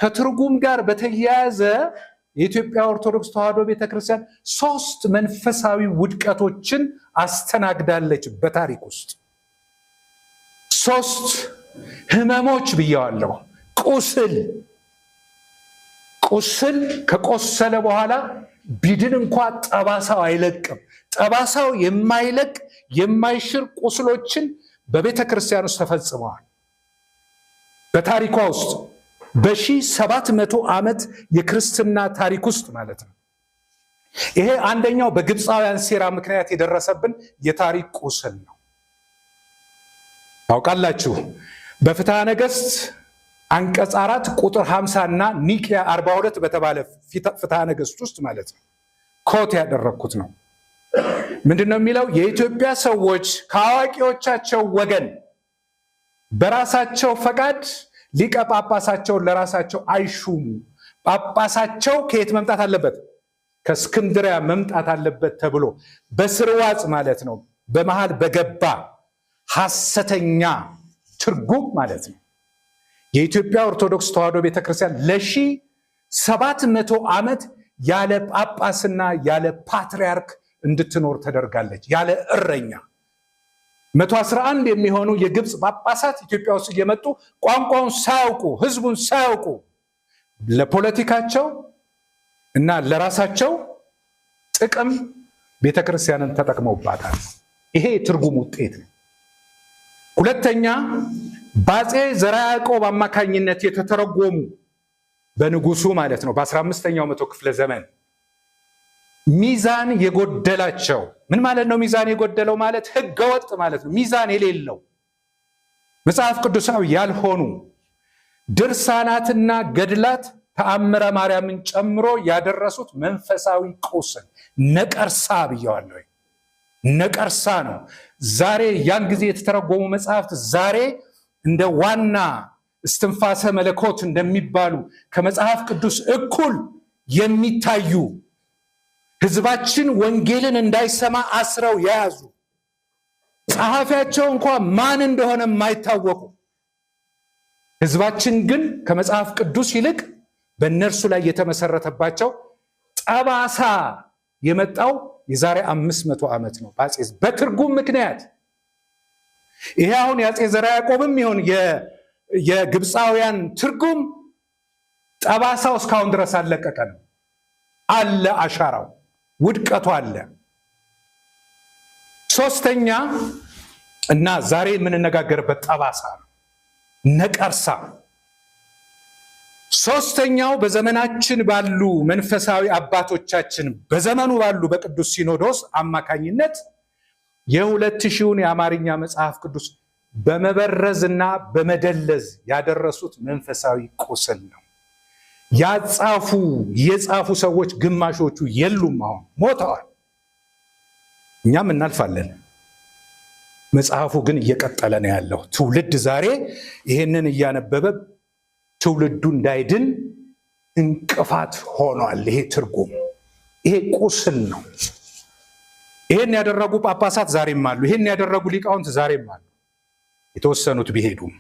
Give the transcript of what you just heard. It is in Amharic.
ከትርጉም ጋር በተያያዘ የኢትዮጵያ ኦርቶዶክስ ተዋሕዶ ቤተክርስቲያን 3 መንፈሳዊ ውድቀቶችን አስተናግዳለች በታሪክ ውስጥ። 3 ህመሞች ብየዋለሁ። ቁስል ከቆሰለ በኋላ ቢድን እንኳን ጠባሳው አይለቅም። ጠባሳው የማይለቅ የማይሽር ቁስሎችን በቤተክርስቲያን ውስጥ ተፈጽመዋል። በታሪኳ ውስጥ በ1700 ዓመት የክርስትና ታሪክ ውስጥ ማለት ነው። ይሄ አንደኛው በግብፃውያን ሴራ ምክንያት የደረሰብን የታሪክ ቁስል ነው። ታውቃላችሁ በፍትሐ ነገሥት አንቀጽ 4 ቁጥር 50 እና ኒቅያ 42 በተባለ ፍትሐ ነገሥት ውስጥ ማለት ነው ኮት ያደረኩት ነው። ምንድነው የሚለው? የኢትዮጵያ ሰዎች ከአዋቂዎቻቸው ወገን በራሳቸው ፈቃድ ሊቀ ጳጳሳቸውን ለራሳቸው አይሹሙ። ጳጳሳቸው ከየት መምጣት አለበት? ከእስክንድሪያ መምጣት አለበት ተብሎ በስርዋጽ ማለት ነው በመሃል በገባ ሐሰተኛ ትርጉም ማለት ነው የኢትዮጵያ ኦርቶዶክስ ተዋሕዶ ቤተክርስቲያን ለ1700 ዓመት ያለ ጳጳስና ያለ ፓትርያርክ እንድትኖር ተደርጋለች። ያለ እረኛ 111 የሚሆኑ የግብፅ ጳጳሳት ኢትዮጵያ ውስጥ እየመጡ ቋንቋውን ሳያውቁ ህዝቡን ሳያውቁ ለፖለቲካቸው እና ለራሳቸው ጥቅም ቤተክርስቲያንን ተጠቅመውባታል። ይሄ የትርጉም ውጤት ነው። ሁለተኛ በአፄ ዘርዓ ያዕቆብ አማካኝነት የተተረጎሙ በንጉሱ ማለት ነው በ15ኛው መቶ ክፍለ ዘመን ሚዛን የጎደላቸው። ምን ማለት ነው ሚዛን የጎደለው ማለት? ህገወጥ ማለት ነው። ሚዛን የሌለው መጽሐፍ ቅዱሳዊ ያልሆኑ ድርሳናትና ገድላት ተአምረ ማርያምን ጨምሮ ያደረሱት መንፈሳዊ ቁስል ነቀርሳ ብየዋለሁ። ነቀርሳ ነው። ዛሬ ያን ጊዜ የተተረጎሙ መጽሐፍት ዛሬ እንደ ዋና እስትንፋሰ መለኮት እንደሚባሉ ከመጽሐፍ ቅዱስ እኩል የሚታዩ ህዝባችን ወንጌልን እንዳይሰማ አስረው የያዙ ጸሐፊያቸው እንኳን ማን እንደሆነ የማይታወቁ ህዝባችን ግን ከመጽሐፍ ቅዱስ ይልቅ በእነርሱ ላይ የተመሰረተባቸው ጠባሳ የመጣው የዛሬ 500 ዓመት ነው በትርጉም ምክንያት። ይሄ አሁን የአፄ ዘርዓ ያዕቆብም ይሁን የግብፃውያን ትርጉም ጠባሳው እስካሁን ድረስ አልለቀቀንም። አለ አሻራው፣ ውድቀቱ አለ። ሶስተኛ እና ዛሬ የምንነጋገርበት ጠባሳ ነው፣ ነቀርሳ። ሶስተኛው በዘመናችን ባሉ መንፈሳዊ አባቶቻችን በዘመኑ ባሉ በቅዱስ ሲኖዶስ አማካኝነት የ2000ውን የአማርኛ መጽሐፍ ቅዱስ በመበረዝና በመደለዝ ያደረሱት መንፈሳዊ ቁስል ነው። የጻፉ ሰዎች ግማሾቹ የሉም፣ አሁን ሞተዋል። እኛም እናልፋለን። መጽሐፉ ግን እየቀጠለ ነው ያለው። ትውልድ ዛሬ ይሄንን እያነበበ ትውልዱ እንዳይድን እንቅፋት ሆኗል። ይሄ ትርጉም፣ ይሄ ቁስል ነው። ይሄን ያደረጉ ጳጳሳት ዛሬም አሉ። ይሄን ያደረጉ ሊቃውንት ዛሬም አሉ፣ የተወሰኑት ቢሄዱም